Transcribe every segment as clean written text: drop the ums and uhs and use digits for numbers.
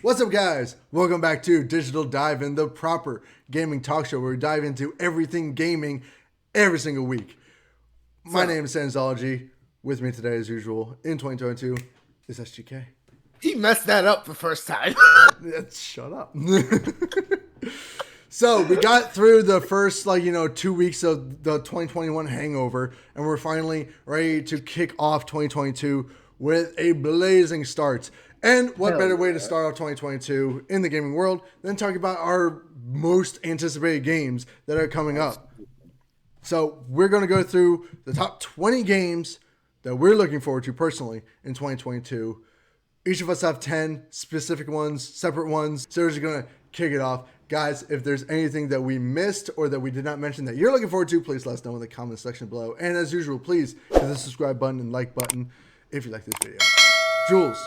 What's up, guys? Welcome back to Digital Dive in the Proper Gaming Talkshow, where we dive into everything gaming every single week. My name is Sandsology. With me today, as usual, in 2022, is SGK. He messed that up the first time. Shut up. So we got through the first 2 weeks of the 2021 hangover, and we're finally ready to kick off 2022 with a blazing start. And what better way to start off 2022 in the gaming world than talking about our most anticipated games that are coming up. So we're going to go through the top 20 games that we're looking forward to personally in 2022. Each of us have 10 specific ones, separate ones. So we're just going to kick it off. Guys, if there's anything that we missed or that we did not mention that you're looking forward to, please let us know in the comment section below. And as usual, please hit the subscribe button and like button if you like this video. Jules,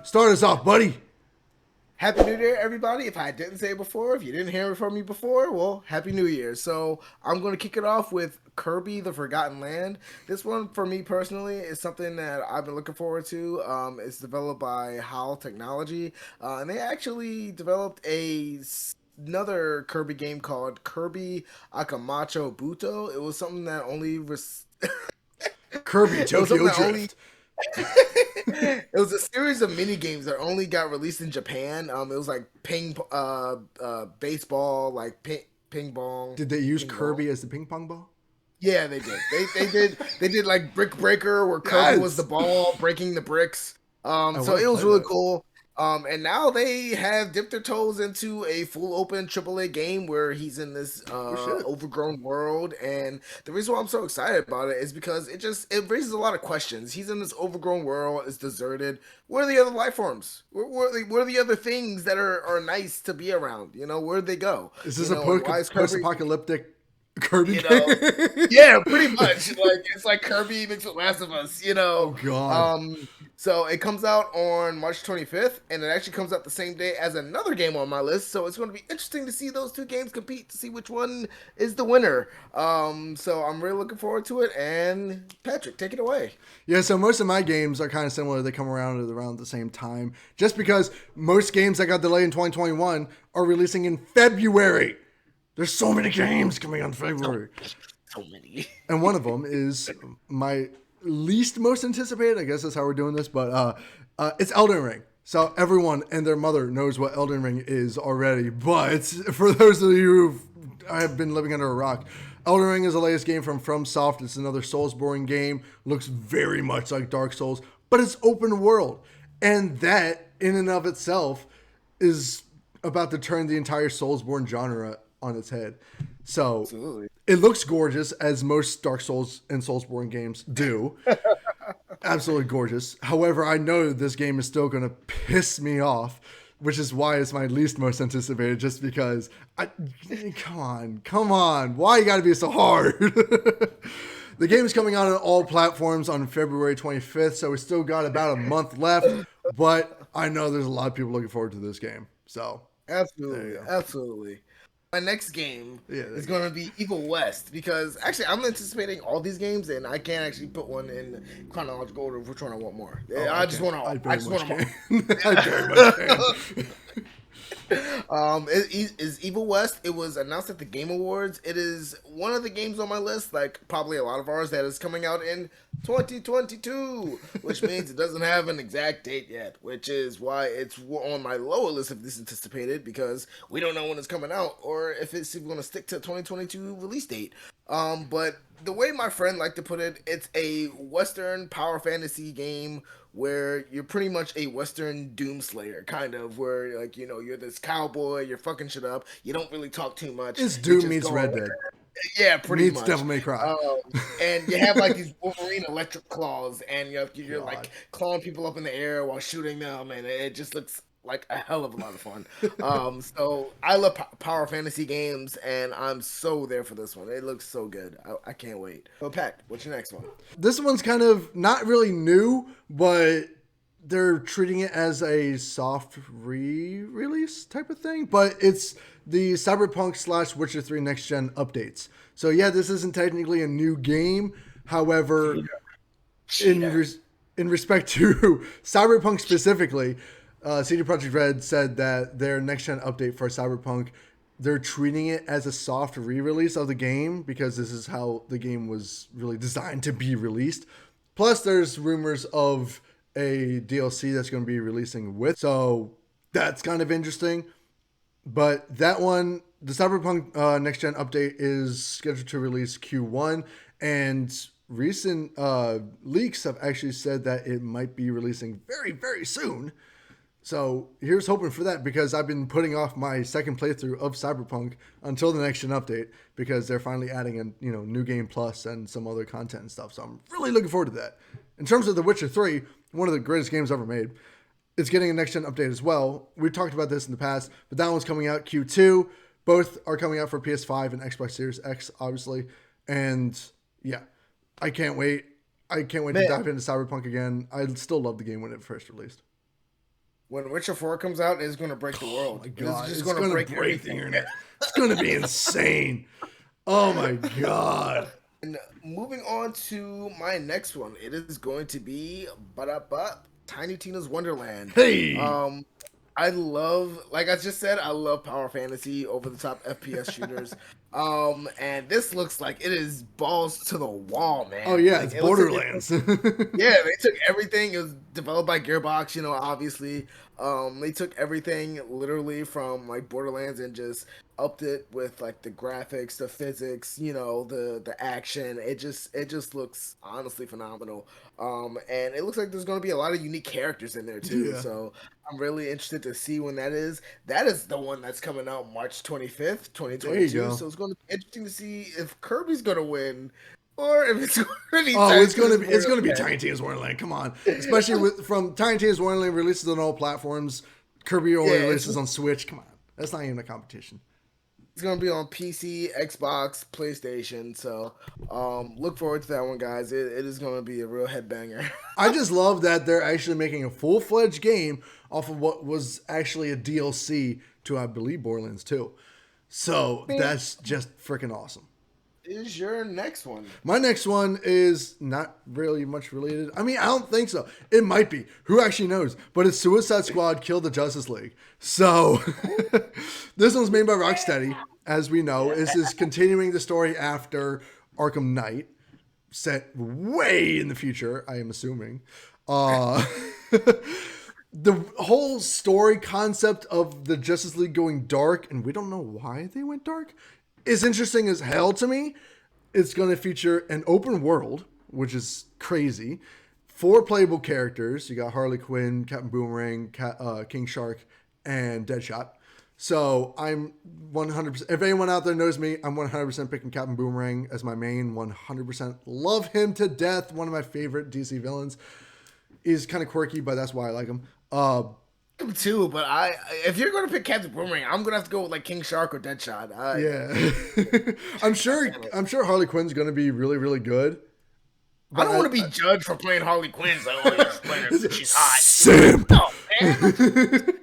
start us off, buddy. Happy New Year, everybody. If I didn't say it before, if you didn't hear it from me before, well, Happy New Year. So I'm going to kick it off with Kirby, the Forgotten Land. This one, for me personally, is something that I've been looking forward to. It's developed by HAL Technology, and they actually developed another Kirby game called Kirby Akamacho Buto. It was something that only... Kirby Tokyo Drift. It was a series of mini games that only got released in Japan. It was like baseball, like ping pong. Did they use Kirby as the ping pong ball? Yeah, they did. They did like Brick Breaker, where Kirby was the ball breaking the bricks. So it was really cool. And now they have dipped their toes into a full open AAA game where he's in this overgrown world. And the reason why I'm so excited about it is because it raises a lot of questions. He's in this overgrown world, it's deserted. Where are the other life forms? Where are the other things that are nice to be around? You know, where'd they go? Is this a post-apocalyptic Kirby game? Yeah, pretty much. Like it's like Kirby mixed with Last of Us, you know. Oh god. So it comes out on March 25th, and it actually comes out the same day as another game on my list. So it's going to be interesting to see those two games compete to see which one is the winner. So I'm really looking forward to it. And Patrick, take it away. Yeah, so most of my games are kind of similar. They come around at around the same time, just because most games that got delayed in 2021 are releasing in February. There's so many games coming out in February. So many. And one of them is my least most anticipated. I guess that's how we're doing this, but it's Elden Ring. So everyone and their mother knows what Elden Ring is already. But for those of you who have been living under a rock, Elden Ring is the latest game from FromSoft. It's another Soulsborne game. Looks very much like Dark Souls, but it's open world. And that, in and of itself, is about to turn the entire Soulsborne genre on its head. So absolutely. It looks gorgeous, as most Dark Souls and Soulsborne games do. Absolutely gorgeous. However, I know this game is still going to piss me off, which is why it's my least most anticipated, just because come on. Why you got to be so hard? The game is coming out on all platforms on February 25th, so we still got about a month left, but I know there's a lot of people looking forward to this game. So Absolutely. My next game is going to be Evil West, because actually I'm anticipating all these games, and I can't actually put one in chronological order of which one I want more. I just want them all. I very much can. It is Evil West. It was announced at the Game Awards. It is one of the games on my list, like probably a lot of ours, that is coming out in 2022, which means it doesn't have an exact date yet, which is why it's on my lower list of this anticipated, because we don't know when it's coming out or if it's even going to stick to 2022 release date. But the way my friend liked to put it, it's a Western power fantasy game where you're pretty much a Western Doomslayer, kind of, where, like, you know, you're this cowboy, you're fucking shit up, you don't really talk too much. It's Doom meets Red Dead. Yeah, pretty much. Devil May Cry. And you have, like, these Wolverine electric claws, and you're like, clawing people up in the air while shooting them, and it just looks like a hell of a lot of fun. So I love power fantasy games, and I'm so there for this one. It looks so good. I can't wait. So Pat, what's your next one? This one's kind of not really new, but they're treating it as a soft re-release type of thing. But it's the Cyberpunk / Witcher 3 Next Gen updates. So yeah, this isn't technically a new game. However, in respect to Cyberpunk specifically, CD Projekt Red said that their next gen update for Cyberpunk, they're treating it as a soft re-release of the game because this is how the game was really designed to be released. Plus, there's rumors of a DLC that's going to be releasing with, so that's kind of interesting. But that one, the Cyberpunk Next Gen update is scheduled to release Q1, and recent leaks have actually said that it might be releasing very, very soon. So here's hoping for that because I've been putting off my second playthrough of Cyberpunk until the next gen update because they're finally adding a new game plus and some other content and stuff. So I'm really looking forward to that. In terms of The Witcher 3, one of the greatest games ever made, it's getting a next gen update as well. We talked about this in the past, but that one's coming out Q2. Both are coming out for PS5 and Xbox Series X, obviously. And yeah, I can't wait. I can't wait to dive into Cyberpunk again. I still love the game when it first released. When Witcher 4 comes out, it's going to break the world. Oh my God. It's just going to break everything. the internet. It's going to be insane. Oh my God. And moving on to my next one, it is going to be Tiny Tina's Wonderland. Hey! I love, like I just said, I love power fantasy, over the top FPS shooters. And this looks like it is balls to the wall, man. Oh yeah, like, it's Borderlands. Yeah, they took everything. It was developed by Gearbox, obviously. They took everything literally from like Borderlands and just upped it with like the graphics, the physics, the action. It just looks honestly phenomenal. And it looks like there's going to be a lot of unique characters in there too. Yeah. So I'm really interested to see when that is. That is the one that's coming out March 25th, 2022. So it's going to be interesting to see if Kirby's going to win. Or if it's going to be it's going to be Tiny Tina's Wonderland. Come on, especially from Tiny Tina's Wonderland releases on all platforms. Kirby only releases on Switch. Come on, that's not even a competition. It's going to be on PC, Xbox, PlayStation. So look forward to that one, guys. It is going to be a real headbanger. I just love that they're actually making a full-fledged game off of what was actually a DLC to, I believe, Borderlands 2. So that's just freaking awesome. Is your next one? My next one is not really much related. I mean, I don't think so. It might be. Who actually knows? But it's Suicide Squad Kill the Justice League. So this one's made by Rocksteady, as we know. This is continuing the story after Arkham Knight, set way in the future, I am assuming. The whole story concept of the Justice League going dark, and we don't know why they went dark, is interesting as hell to me. It's going to feature an open world, which is crazy. 4 playable characters. You got Harley Quinn, Captain Boomerang, King Shark, and Deadshot. So I'm 100%. If anyone out there knows me, I'm 100% picking Captain Boomerang as my main. 100% love him to death. One of my favorite DC villains. He's kind of quirky, but that's why I like him. Too, but if you're gonna pick Captain Boomerang, I'm gonna have to go with like King Shark or Deadshot. Yeah, I'm sure Harley Quinn's gonna be really, really good. I don't want to be judged for playing Harley Quinn. She's hot. Simp. No, man.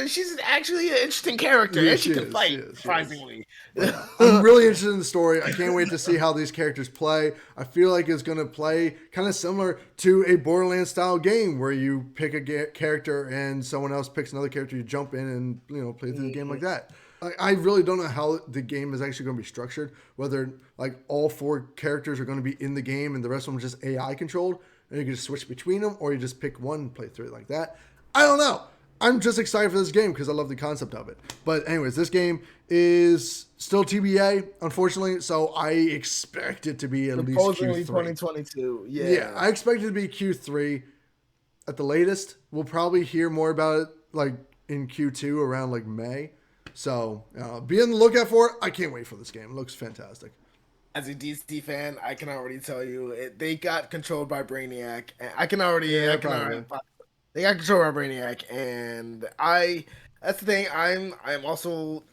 She's actually an interesting character, and she can fight, surprisingly. I'm really interested in the story. I can't wait to see how these characters play. I feel like it's going to play kind of similar to a Borderlands-style game where you pick a character and someone else picks another character. You jump in and play through the game like that. I really don't know how the game is actually going to be structured, whether like all 4 characters are going to be in the game and the rest of them are just AI controlled, and you can just switch between them, or you just pick one and play through it like that. I don't know. I'm just excited for this game because I love the concept of it. But anyways, this game is still TBA, unfortunately, so I expect it to be at least Q3. 2022. Yeah, I expect it to be Q3 at the latest. We'll probably hear more about it like in Q2 around like May. So be on the lookout for it. I can't wait for this game. It looks fantastic. As a DC fan, I can already tell you they got controlled by Brainiac. I can already. They got control of Brainiac, and that's the thing. I'm also,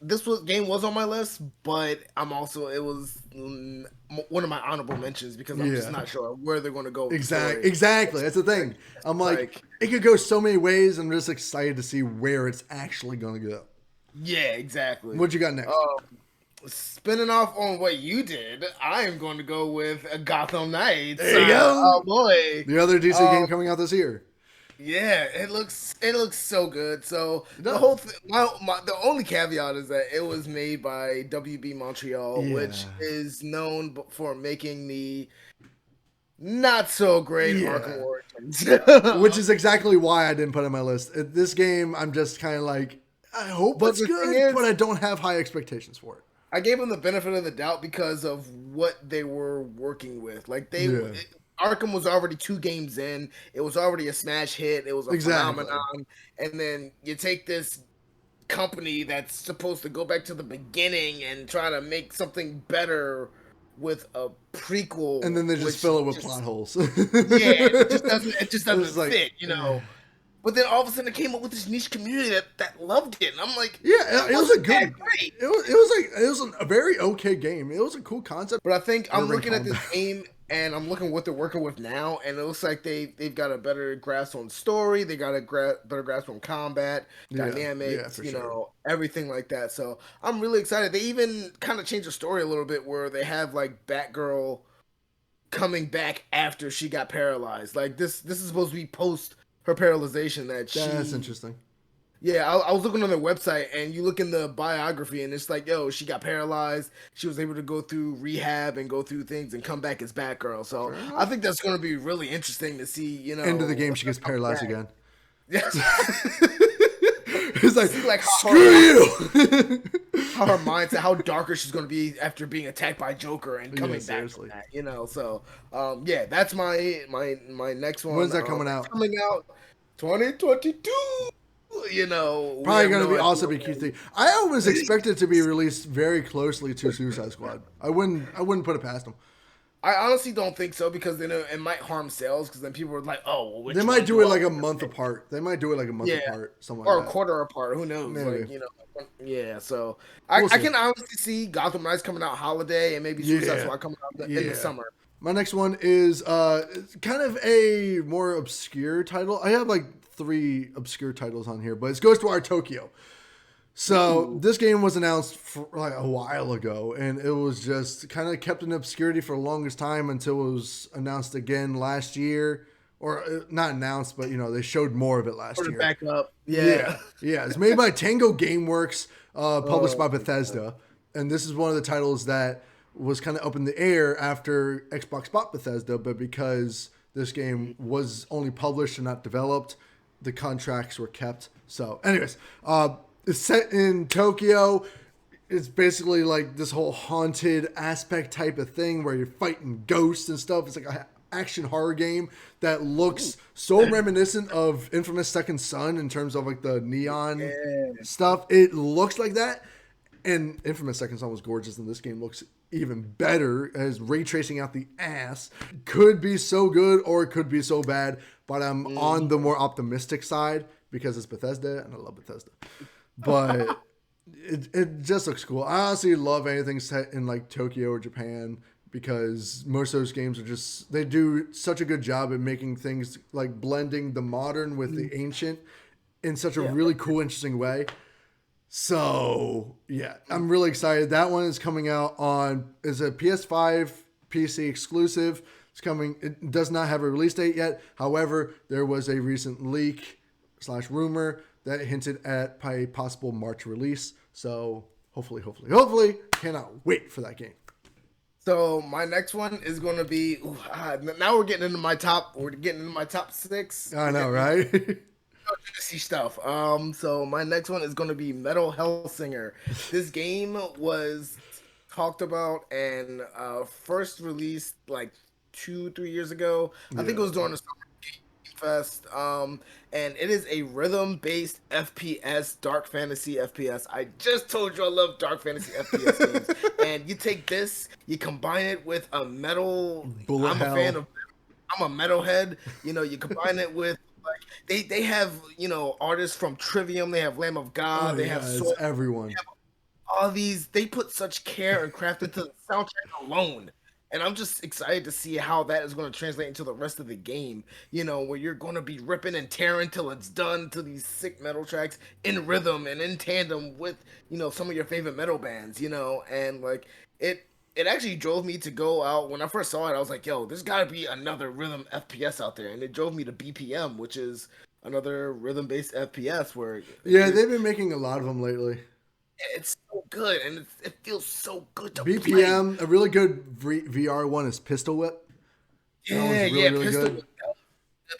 game was on my list, but it was one of my honorable mentions because I'm just not sure where they're going to go. Exactly. That's the thing. I'm like, it could go so many ways. I'm just excited to see where it's actually going to go. Yeah, exactly. What you got next? Spinning off on what you did, I am going to go with Gotham Knights. There you go. Oh boy, the other DC game coming out this year. Yeah, it looks so good. So It the does. whole the only caveat is that it was made by WB Montreal, which Yeah. is known for making the not so great Arkham Yeah. Origins. Which is exactly why I didn't put it on my list. This game, I'm just kind of like, I hope But it's the thing good, but is, I don't have high expectations for it. I gave them the benefit of the doubt because of what they were working with. Like Yeah. Arkham was already 2 games in. It was already a smash hit. It was a Exactly. phenomenon. And then you take this company that's supposed to go back to the beginning and try to make something better with a And prequel, then they just which fill it with just plot holes. yeah, it just doesn't It's like, fit, you know. But then all of a sudden it came up with this niche community that loved it, and I'm like, yeah, it it was a wasn't that good. great. It was a very okay game. It was a cool concept. But I think I'm Urban looking at this combat. game and I'm looking what they're working with now, and it looks like they've got a better grasp on story, they got a better grasp on combat, Yeah, dynamics, for sure. everything like that. So I'm really excited. They even kind of changed the story a little bit where they have like Batgirl coming back after she got paralyzed. Like this is supposed to be post her paralyzation that That's she interesting. yeah, I was looking on their website, and you look in the biography, and it's like, yo, she got paralyzed. She was able to go through rehab and go through things and come back as Batgirl. So Fair I enough. think that's going to be really interesting to see, End of the game, what she they're gets coming paralyzed back. again. Yeah. It's like, See, like screw you. how her mindset, how darker she's going to be after being attacked by Joker and Yeah, coming back from seriously. that. So yeah, that's my next When's one. that coming It's out? coming out 2022. We Probably have gonna no be idea also be when. Q3. I always expect it to be released very closely to Suicide Squad. I wouldn't put it past them. I honestly don't think so because then it might harm sales because then people are like, oh, well, They which might one do do it I like a want to month pick? apart. They might do it like a month Yeah, apart, something like or a that. quarter apart. Who knows? Maybe. Like yeah. So We'll I see. can honestly see Gotham Knights coming out holiday and maybe Suicide Yeah. Squad coming out in the Yeah. summer. My next one is kind of a more obscure title. I have like three obscure titles on here, but it's Ghostwire Tokyo. So Ooh, this game was announced for like a while ago, and it was just kind of kept in obscurity for the longest time until it was announced again last year, or not announced, but they showed more of it last put it year. back up. Yeah. Yeah, yeah. It's made by Tango Gameworks, published by Oh, Bethesda, and this is one of the titles that was kind of up in the air after Xbox bought Bethesda, but because this game was only published and not developed, the contracts were kept. So, anyways, it's set in Tokyo. It's basically like this whole haunted aspect type of thing where you're fighting ghosts and stuff. It's like a action horror game that looks so reminiscent of Infamous Second Son in terms of like the neon yeah. stuff. It looks like that. And Infamous Second Son was gorgeous, and this game looks even better as ray tracing out the ass. Could be so good or it could be so bad, but I'm on the more optimistic side because it's Bethesda and I love Bethesda. But it just looks cool. I honestly love anything set in like Tokyo or Japan because most of those games are just they do such a good job at making things like blending the modern with the ancient in such a Yeah. really cool, interesting way. So yeah, I'm really excited. That one is coming out on is a PS5 PC exclusive. It's coming. It does not have a release date yet. However, there was a recent leak slash rumor that hinted at a possible March release. So hopefully, cannot wait for that game. So my next one is going to be now we're getting into my top. We're getting into my top six. I We're know, getting into right? juicy stuff. So my next one is going to be Metal Hellsinger. This game was talked about and first released like 2-3 years ago. I think it was Yeah. during the Summer Game Fest. And it is a rhythm-based FPS, dark fantasy FPS. I just told you I love dark fantasy FPS games. And you take this, you combine it with a metal. Bullet I'm a fan hell. of. I'm a metalhead. You combine it with like they have artists from Trivium. They have Lamb of Oh God. They have yeah, it's Soul. everyone. All these. They put such care and craft into the soundtrack alone. And I'm just excited to see how that is going to translate into the rest of the game. Where you're going to be ripping and tearing till it's done to these sick metal tracks in rhythm and in tandem with some of your favorite metal bands. And like it actually drove me to go out when I first saw it. I was like, "Yo, there's got to be another rhythm FPS out there," and it drove me to BPM, which is another rhythm-based FPS where Yeah, they've been making a lot of them lately. it's so good and it feels so good to play. BPM, a really good VR one is Pistol Whip. That one's Yeah, really, yeah, really Pistol good. Whip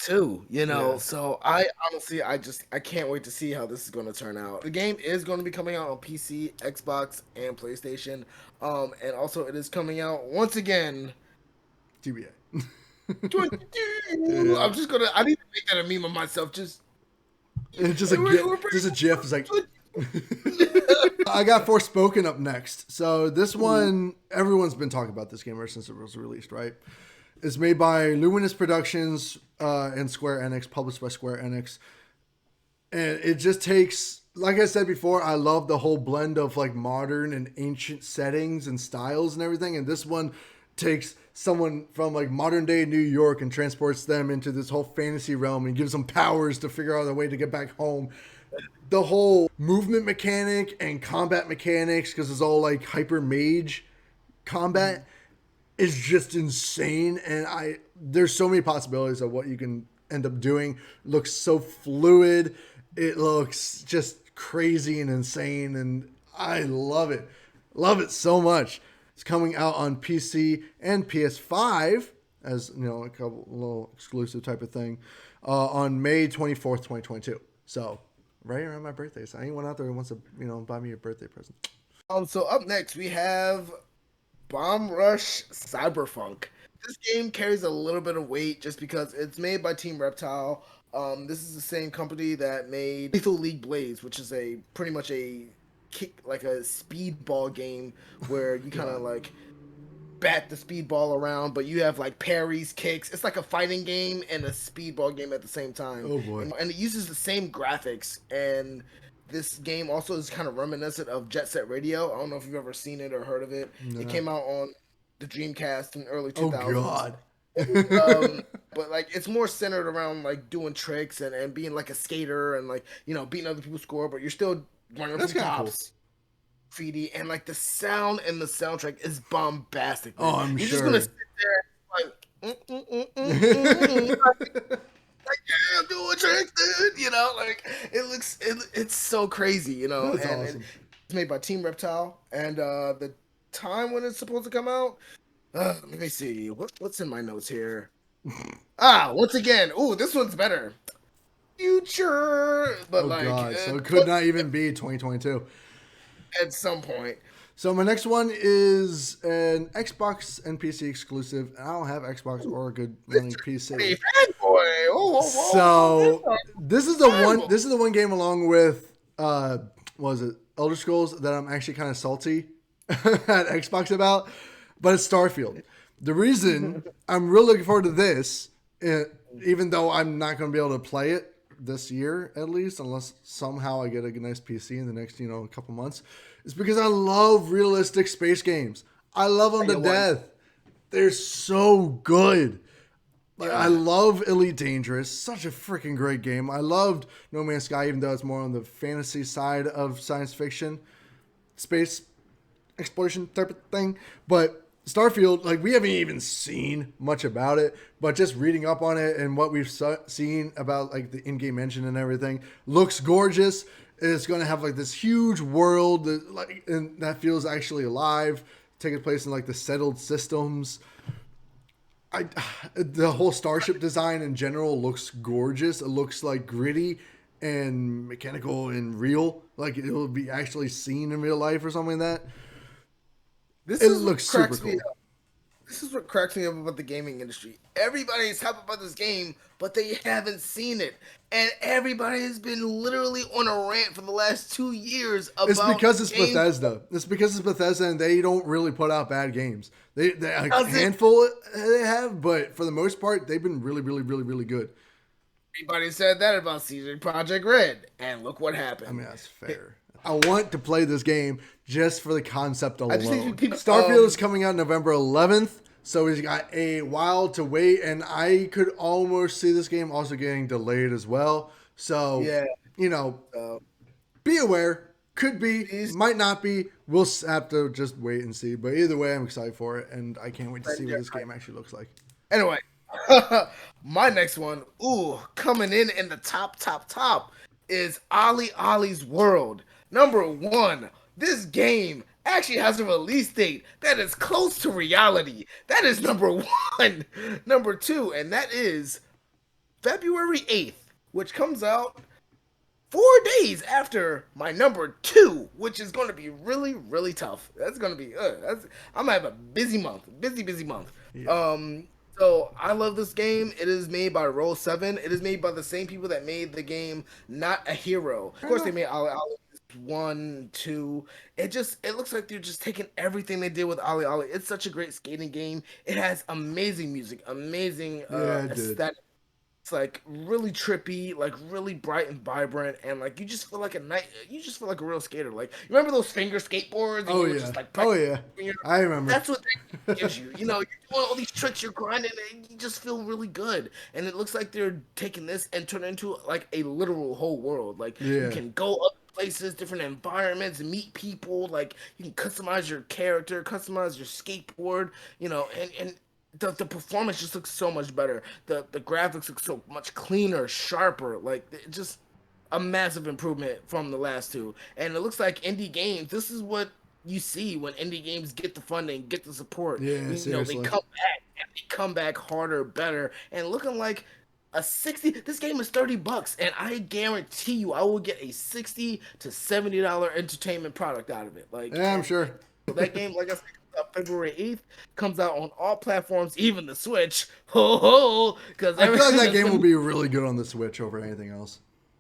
too, you know. Yeah. So I honestly, I can't wait to see how this is going to turn out. The game is going to be coming out on PC, Xbox, and PlayStation. And also it is coming out once again. TBA. 22. Yeah. I need to make that a meme of myself. Just It's just we're just a GIF. It's like. 22. I got Forspoken up next. So this one, everyone's been talking about this game ever since it was released, right? It's made by Luminous Productions and Square Enix, published by Square Enix. And it just takes, like I said before, I love the whole blend of like modern and ancient settings and styles and everything. And this one takes someone from like modern day New York and transports them into this whole fantasy realm and gives them powers to figure out a way to get back home. The whole movement mechanic and combat mechanics, because it's all like hyper mage combat, is just insane. And there's so many possibilities of what you can end up doing. It looks so fluid. It looks just crazy and insane, and I love it. Love it so much. It's coming out on PC and PS5 as a couple little exclusive type of thing on May 24th, 2022. So right around my birthday. So anyone out there who wants to buy me a birthday present. So up next we have Bomb Rush Cyberpunk. This game carries a little bit of weight just because it's made by Team Reptile. This is the same company that made Lethal League Blades, which is pretty much a speedball game where you kind of like bat the speedball around, but you have like parries, kicks. It's like a fighting game and a speedball game at the same time. Oh boy! And it uses the same graphics. And this game also is kind of reminiscent of Jet Set Radio. I don't know if you've ever seen it or heard of it. No. It came out on the Dreamcast in the early 2000s. Oh god! But like it's more centered around like doing tricks and being like a skater and like beating other people's score, but you're still running from cops. Graffiti, and like the sound and the soundtrack is bombastic. Man. Oh, I'm You're sure. You're just gonna sit there like, like yeah, I'm doing tricks, dude. Like it's so crazy. That's awesome. It's made by Team Reptile, and the time when it's supposed to come out. Let me see. What's in my notes here? Once again, this one's better. Future, but God, so it could not even be 2022 at some point. So my next one is an Xbox and PC exclusive. I don't have Xbox or a good running PC. So this is the one. This is the one game along with was it Elder Scrolls that I'm actually kind of salty at Xbox about, but it's Starfield. The reason I'm really looking forward to this, even though I'm not going to be able to play it this year at least, unless somehow I get a nice PC in the next couple months, is because I love realistic space games. I love them to death. They're so good. Like I love Elite Dangerous, such a freaking great game. I loved No Man's Sky, even though it's more on the fantasy side of science fiction, space exploration type of thing. But Starfield, like we haven't even seen much about it, but just reading up on it and what we've seen about like the in-game engine and everything looks gorgeous. It's going to have like this huge world that feels actually alive, taking place in like the settled systems. The whole starship design in general looks gorgeous. It looks like gritty and mechanical and real, like it will be actually seen in real life or something like that. It looks super cool. This is what cracks me up about the gaming industry. Everybody's happy about this game, but they haven't seen it. And everybody has been literally on a rant for the last 2 years about It's because it's Bethesda. It's because it's Bethesda and they don't really put out bad games. They a handful they have, but for the most part, they've been really, really, really, really good. Everybody said that about CD Projekt Red, and look what happened. I mean, that's fair. I want to play this game just for the concept alone. Starfield is coming out November 11th, so we've got a while to wait, and I could almost see this game also getting delayed as well. So, be aware. Could be, might not be. We'll have to just wait and see. But either way, I'm excited for it, and I can't wait to see what this game actually looks like. Anyway, My next one, coming in the top, is Ollie's World. Number one, this game actually has a release date that is close to reality. That is number one. Number two, and that is February 8th, which comes out 4 days after my number two, which is going to be really, really tough. That's going to be, I'm going to have a busy month, busy month. Yeah. So I love this game. It is made by Roll 7. It is made by the same people that made the game Not a Hero. Of course, they made Ollie 1, 2. It looks like they're just taking everything they did with Ollie Ollie. It's such a great skating game. It has amazing music, amazing aesthetic. It's like really trippy, like really bright and vibrant, and like you just feel like you just feel like a real skater. Like you remember those finger skateboards? And Oh you were yeah. just like Oh yeah. I remember. That's what that gives you. You know, you're doing all these tricks, you're grinding, and you just feel really good. And it looks like they're taking this and turning it into like a literal whole world. Like you can go up places, different environments, meet people. Like you can customize your character, customize your skateboard. You know, and the performance just looks so much better. The graphics look so much cleaner, sharper. Like it just a massive improvement from the last two. And it looks like indie games. This is what you see when indie games get the funding, get the support. Yeah, you know, they come back and they come back harder, better, and looking like a 60. This game is $30, and I guarantee you, I will get a $60 to $70 entertainment product out of it. Like, yeah, I'm sure. That game, like I said, comes out February 8th, comes out on all platforms, even the Switch. Ho ho! Because I feel like that game will be really good on the Switch over anything else.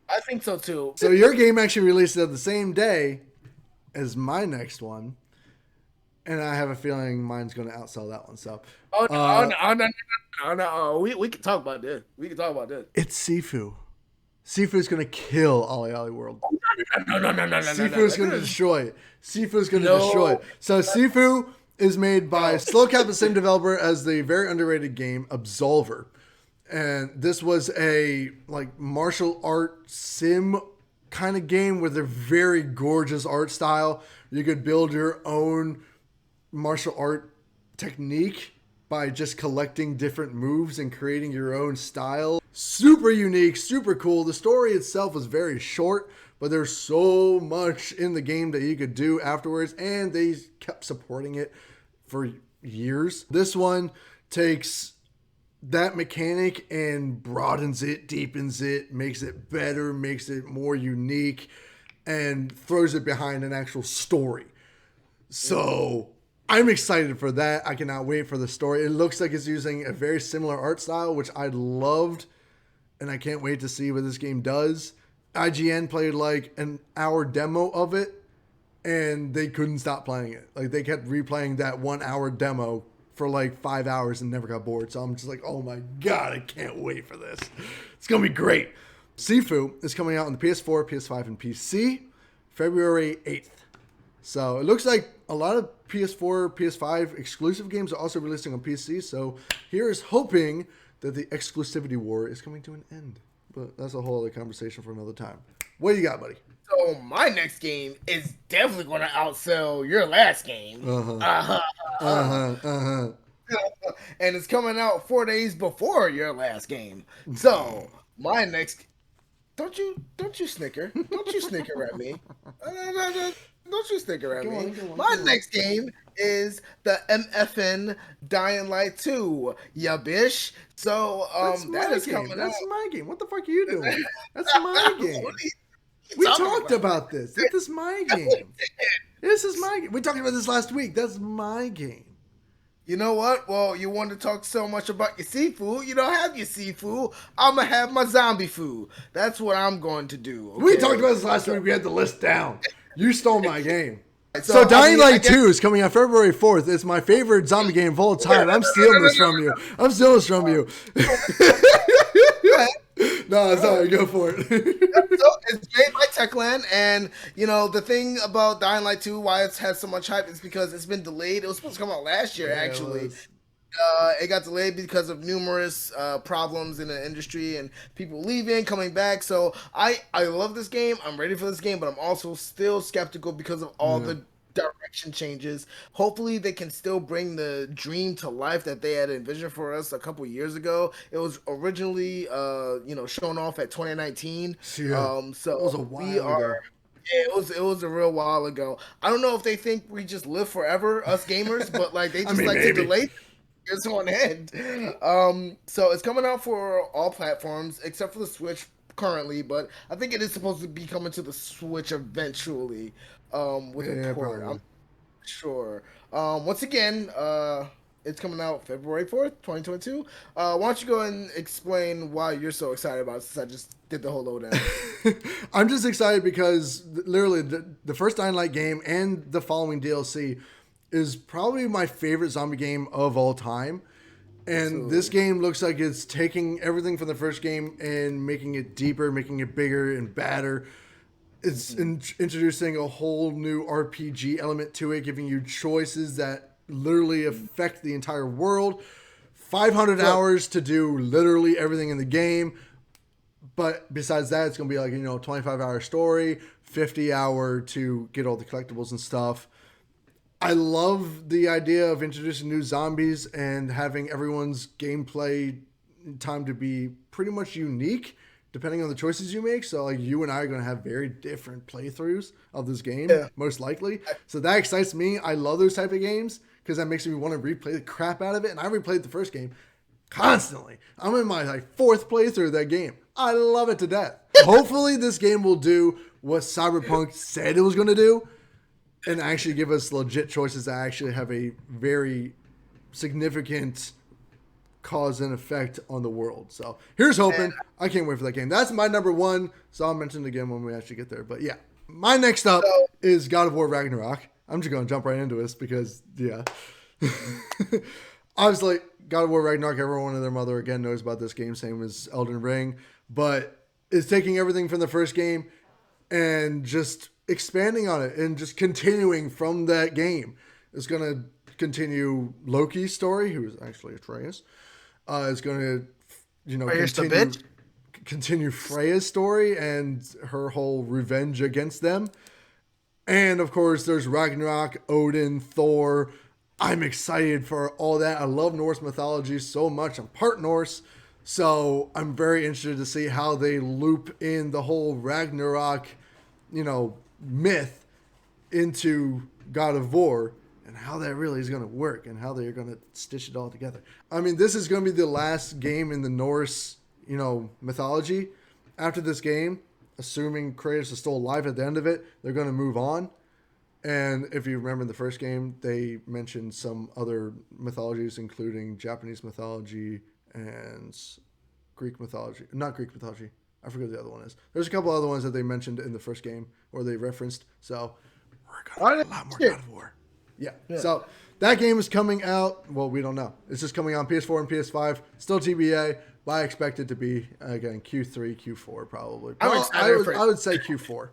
I think so too. So your game actually released the same day as my next one, and I have a feeling mine's going to outsell that one. So, no. We can talk about this. It's Sifu. Sifu's going to kill Ollie World. No. Sifu's going to destroy it. Sifu's going to destroy it. So Sifu is made by Slowcap, the same developer as the very underrated game Absolver. And this was a like martial art sim kind of game with a very gorgeous art style. You could build your own martial art technique by just collecting different moves and creating your own style. Super unique, super cool. The story itself was very short, but there's so much in the game that you could do afterwards, and they kept supporting it for years. This one takes that mechanic and broadens it, deepens it, makes it better, makes it more unique, and throws it behind an actual story. So I'm excited for that. I cannot wait for the story. It looks like it's using a very similar art style, which I loved, and I can't wait to see what this game does. IGN played like an hour demo of it, and they couldn't stop playing it. Like they kept replaying that 1 hour demo for like 5 hours and never got bored. So I'm just like, oh my God, I can't wait for this. It's going to be great. Sifu is coming out on the PS4, PS5, and PC February 8th. So it looks like a lot of PS4, PS5 exclusive games are also releasing on PC. So here is hoping that the exclusivity war is coming to an end. But that's a whole other conversation for another time. What do you got, buddy? So my next game is definitely going to outsell your last game. And it's coming out 4 days before your last game. So my next, don't you snicker? Don't you snicker at me? Don't you snicker at me? My next game is the MFN Dying Light 2. Ya bish. So that is coming out. That's my game. What the fuck are you doing? That's my game. We talked about this. This is my game. This is my game. We talked about this last week. That's my game. You know what? Well, you want to talk so much about your seafood. You don't have your seafood. I'm going to have my zombie food. That's what I'm going to do. Okay? We talked about this last week. We had the list down. You stole my game. So Dying Light 2 is coming out February 4th. It's my favorite zombie game of all time. I'm stealing this from you. No, sorry, go for it. So it's made by Techland, and you know the thing about Dying Light 2, why it's had so much hype, is because it's been delayed. It was supposed to come out last year, actually. It got delayed because of numerous problems in the industry and people leaving, coming back. So I love this game. I'm ready for this game, but I'm also still skeptical because of all the direction changes. Hopefully, they can still bring the dream to life that they had envisioned for us a couple years ago. It was originally, shown off at 2019. Yeah, that was a We while are. ago. Yeah, it was a real while ago. I don't know if they think we just live forever, us gamers, but like they I just mean, like to maybe. delay it's on end. So it's coming out for all platforms except for the Switch currently, but I think it is supposed to be coming to the Switch eventually, with a Yeah, port. probably. I'm sure. Once again, it's coming out February 4th, 2022. Why don't you go and explain why you're so excited about it since I just did the whole lowdown. I'm just excited because literally the first Dying Light game and the following DLC is probably my favorite zombie game of all time. And this Absolutely. game looks like it's taking everything from the first game and making it deeper, making it bigger and badder. It's introducing a whole new RPG element to it, giving you choices that literally affect the entire world. 500 So hours to do literally everything in the game. But besides that, it's going to be like, 25-hour story, 50-hour to get all the collectibles and stuff. I love the idea of introducing new zombies and having everyone's gameplay time to be pretty much unique depending on the choices you make. So, like, you and I are going to have very different playthroughs of this game, yeah. most likely. So, that excites me. I love those type of games because that makes me want to replay the crap out of it. And I replayed the first game constantly. I'm in my like fourth playthrough of that game. I love it to death. Hopefully, this game will do what Cyberpunk said it was going to do and actually give us legit choices that actually have a very significant cause and effect on the world. So here's And hoping. I can't wait for that game. That's my number one. So I'll mention it again when we actually get there. But yeah, my next up so is God of War Ragnarok. I'm just going to jump right into this because, yeah. Obviously, God of War Ragnarok, everyone and their mother again knows about this game, same as Elden Ring. But it's taking everything from the first game and just expanding on it and just continuing from that game. It's going to continue Loki's story, who's actually Atreus. It's going to, here's the continue bitch. Freya's story and her whole revenge against them. And of course, there's Ragnarok, Odin, Thor. I'm excited for all that. I love Norse mythology so much. I'm part Norse. So I'm very interested to see how they loop in the whole Ragnarok, myth into God of War and how that really is going to work and how they're going to stitch it all together. I mean, this is going to be the last game in the Norse, mythology. After this game, assuming Kratos is still alive at the end of it, they're going to move on. And if you remember in the first game, they mentioned some other mythologies, including Japanese mythology and Greek mythology. Not Greek mythology. I forget what the other one is. There's a couple other ones that they mentioned in the first game or they referenced. So we're going to get a lot more God of War. Yeah. Yeah. So that game is coming out. Well, we don't know. It's just coming on PS4 and PS5. Still TBA. But I expect it to be, again, Q3, Q4 probably. I'm excited I would say Q4.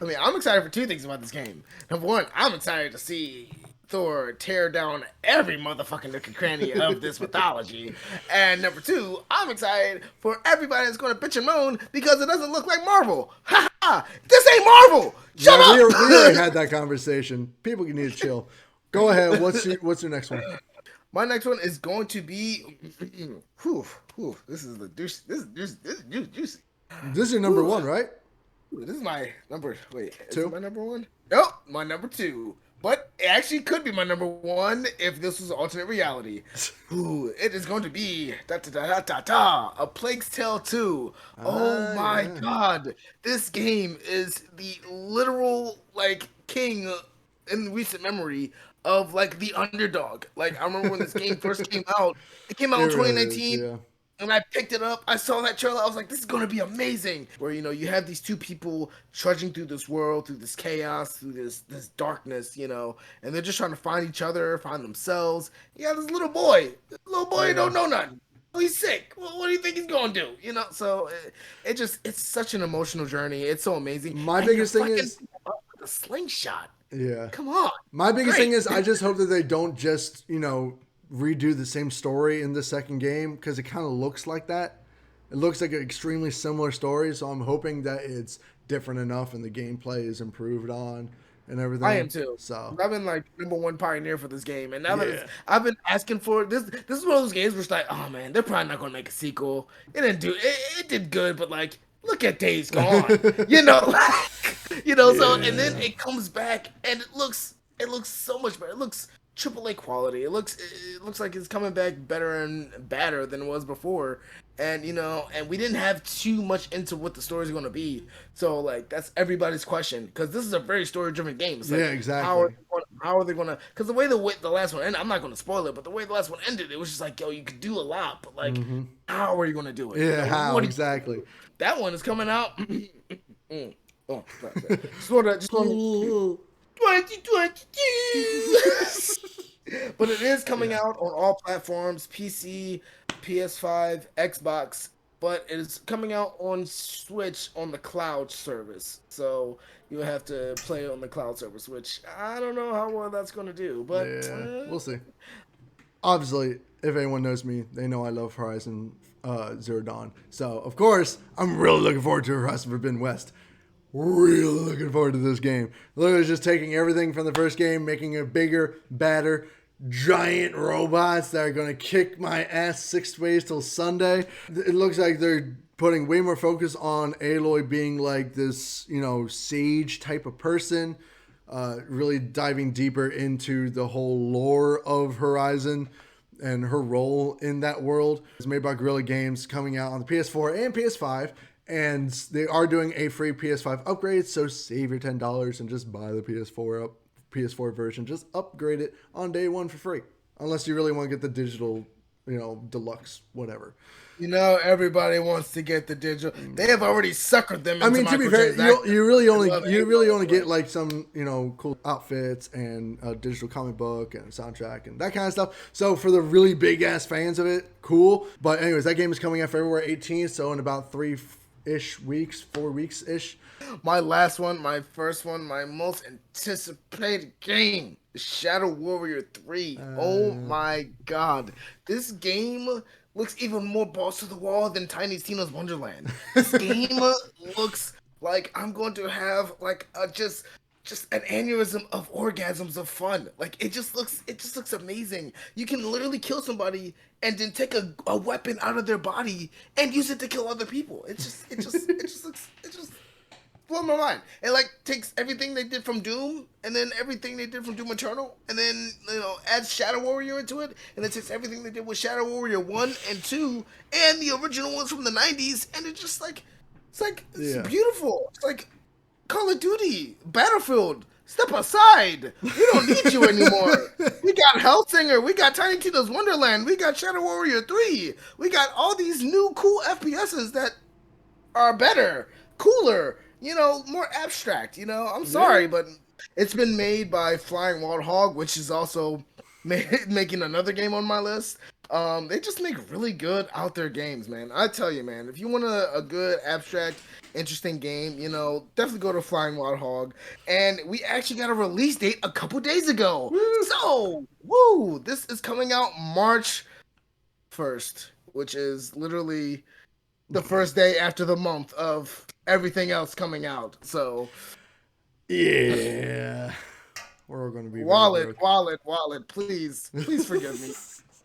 I mean, I'm excited for two things about this game. Number one, I'm excited to see Thor tear down every motherfucking nook and cranny of this mythology. And number two, I'm excited for everybody that's going to bitch and moan because it doesn't look like Marvel. Ha ha! This ain't Marvel! Shut Yeah, up! we already had that conversation. People need to chill. Go ahead. What's your next one? My next one is going to be. This is the juicy. This is juicy. This is your number one, right? This is my number. Wait, is Two? it my number one? Nope, my number two. But it actually could be my number one if this was an alternate reality. It is going to be A Plague's Tale 2. Oh my Yeah. god. This game is the literal king in recent memory of the underdog. I remember when this game first came out. It came out in It really is, 2019. yeah. And I picked it up. I saw that trailer. I was like, this is going to be amazing. Where, you have these two people trudging through this world, through this chaos, through this darkness, and they're just trying to find each other, find themselves. Yeah, this little boy. Who don't know nothing. Oh, he's sick. Well, what do you think he's going to do? So it's such an emotional journey. It's so amazing. My And biggest you're thing fucking is, a slingshot. yeah. Come on. My biggest Great. thing is, I just hope that they don't just, redo the same story in the second game because it kind of looks like that. It looks like an extremely similar story, so I'm hoping that it's different enough and the gameplay is improved on and everything. I am too. So I've been like #1 pioneer for this game, and now that yeah, I've been asking for this. This is one of those games where it's like, oh man, they're probably not gonna make a sequel. It didn't do it did good, but like, look at Days Gone, So and then Yeah. it comes back and it looks so much better. It looks AAA quality. It looks like it's coming back better and badder than it was before. And and we didn't have too much into what the story's going to be. So like that's everybody's question because this is a very story-driven game. It's like, Yeah, exactly. How are they going to? Because the way the last one ended, I'm not going to spoil it, but the way the last one ended, it was just like, yo, you could do a lot, but like, how are you going to do it? Yeah, how exactly? That one is coming out. Oh, sorry. Just want 2022. But it is coming out on all platforms: PC, PS5, Xbox. But it is coming out on Switch on the cloud service. So you have to play it on the cloud service, which I don't know how well that's going to do. But We'll see. Obviously, if anyone knows me, they know I love Horizon Zero Dawn. So, of course, I'm really looking forward to Horizon Forbidden West. Really looking forward to this game. Literally just taking everything from the first game, making it bigger, badder, giant robots that are going to kick my ass 6 days till Sunday. It looks like they're putting way more focus on Aloy being like this, sage type of person. Really diving deeper into the whole lore of Horizon and her role in that world. It's made by Guerrilla Games, coming out on the PS4 and PS5. And they are doing a free PS5 upgrade, so save your $10 and just buy the PS4 version. Just upgrade it on day one for free, unless you really want to get the digital, deluxe, whatever. Everybody wants to get the digital. They have already suckered them. Into to be fair, you really only get like some cool outfits and a digital comic book and soundtrack and that kind of stuff. So for the really big ass fans of it, cool. But anyways, that game is coming out February 18th, so in about 4 weeks ish. My last one, my first one, my most anticipated game, Shadow Warrior 3. Oh my god. This game looks even more balls to the wall than Tiny Tina's Wonderland. This game looks like I'm going to have like just an aneurysm of orgasms of fun. Like it just looks amazing. You can literally kill somebody and then take a weapon out of their body and use it to kill other people. It just blows my mind. It like takes everything they did from Doom and then everything they did from Doom Eternal and then adds Shadow Warrior into it and it takes everything they did with Shadow Warrior 1 and 2 and the original ones from the 90s and it's just like it's beautiful. It's like Call of Duty, Battlefield, step aside. We don't need you anymore. We got Hellsinger, we got Tiny Tina's Wonderland, we got Shadow Warrior 3. We got all these new cool FPSs that are better, cooler, more abstract. I'm sorry, but it's been made by Flying Wild Hog, which is also making another game on my list. They just make really good out there games, man. I tell you, man, if you want a good abstract, interesting game, definitely go to Flying Wild Hog. And we actually got a release date a couple days ago. Woo. So, this is coming out March 1st, which is literally the first day after the month of everything else coming out. So, yeah, we're going to be wallet. Please forgive me.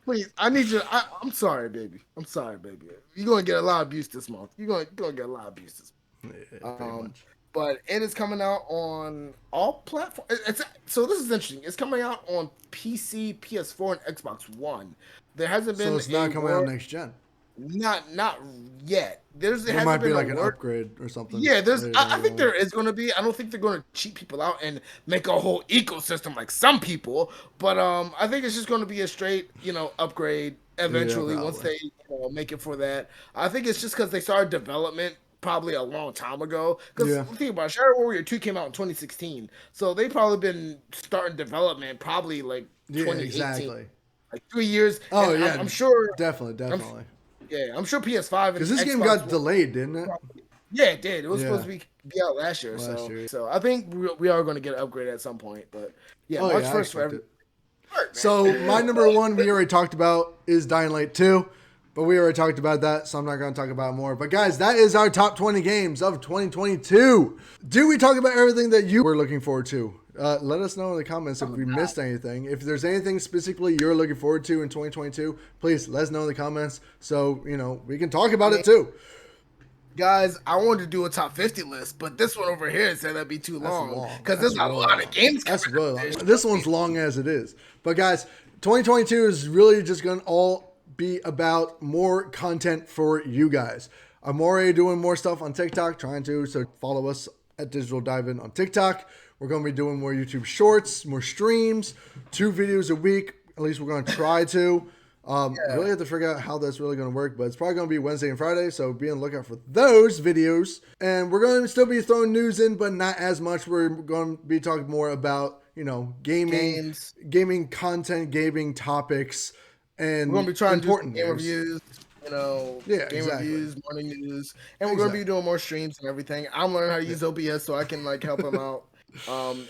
Please, I need you. I'm sorry, baby. You're gonna get a lot of abuse this month. You're gonna get a lot of abuse this month. But it is coming out on all platforms. So this is interesting. It's coming out on PC, PS4, and Xbox One. There hasn't been. So it's not coming out next gen. Not yet. There might be like an upgrade or something. Yeah, I think there is going to be. I don't think they're going to cheat people out and make a whole ecosystem like some people. But I think it's just going to be a straight, upgrade eventually once they make it for that. I think it's just because they started development probably a long time ago. Because think about it, Shadow Warrior 2 came out in 2016, so they probably been starting development probably like 2018. Exactly. Like 3 years. Oh and yeah, I'm sure. Definitely. I'm sure PS5 because this game got delayed, didn't it? Yeah, it did. It was supposed to be out last year. So I think we are going to get an upgrade at some point. But March 1st for everything. So my number one we already talked about is Dying Light 2, but we already talked about that, so I'm not going to talk about it more. But guys, that is our top 20 games of 2022. Did we talk about everything that you were looking forward to Let us know in the comments if we missed anything. If there's anything specifically you're looking forward to in 2022, please let us know in the comments so, we can talk about it too. Guys, I wanted to do a top 50 list, but this one over here said that'd be too long because there's a lot of games. That's really long. This one's long as it is. But guys, 2022 is really just going to all be about more content for you guys. I'm already doing more stuff on TikTok, so follow us at Digital Dive In on TikTok. We're going to be doing more YouTube shorts, more streams, 2 videos a week. At least we're going to try to. Really have to figure out how that's really going to work, but it's probably going to be Wednesday and Friday, so be on the lookout for those videos. And we're going to still be throwing news in, but not as much. We're going to be talking more about, gaming content, gaming topics, and we're going to be trying important to do game reviews, reviews, morning news, and we're going to be doing more streams and everything. I'm learning how to use OBS so I can help him out.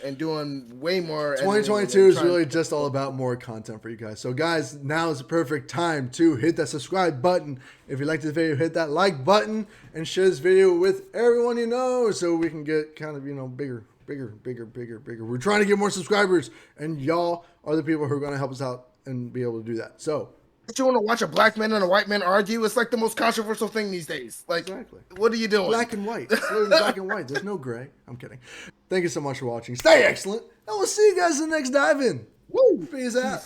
And doing way more. 2022 is really just all about more content for you guys. So guys, now is the perfect time to hit that subscribe button. If you like this video, hit that like button and share this video with everyone you know so we can get kind of, bigger. We're trying to get more subscribers, and y'all are the people who are going to help us out and be able to do that. So you want to watch a black man and a white man argue? It's like the most controversial thing these days. Exactly. What are you doing? Black and white. It's literally black and white. There's no gray. I'm kidding. Thank you so much for watching. Stay excellent, and we'll see you guys in the next dive in. Woo! Peace out.